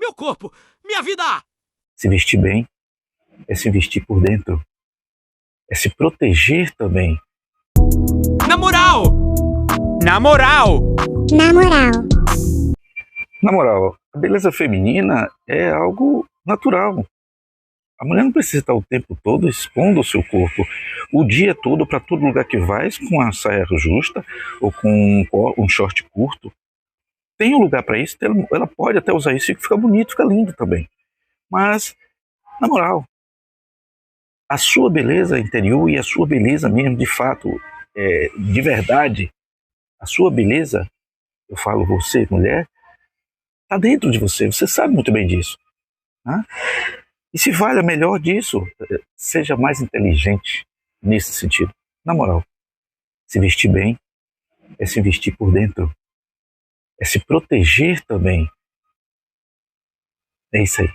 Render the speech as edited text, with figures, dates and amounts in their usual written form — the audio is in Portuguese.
meu corpo, minha vida! Se vestir bem é se vestir por dentro. É se proteger também. Na moral! Na moral! Na moral. Na moral, a beleza feminina é algo natural. A mulher não precisa estar o tempo todo expondo o seu corpo, o dia todo, para todo lugar que vai, com a saia justa ou com um short curto. Tem um lugar para isso, ela pode até usar isso e fica bonito, fica lindo também. Mas, na moral, a sua beleza interior e a sua beleza mesmo, de fato, de verdade, a sua beleza, eu falo você, mulher, está dentro de você, você sabe muito bem disso. Né? E se valha melhor disso, seja mais inteligente nesse sentido. Na moral, se vestir bem é se vestir por dentro. É se proteger também. É isso aí.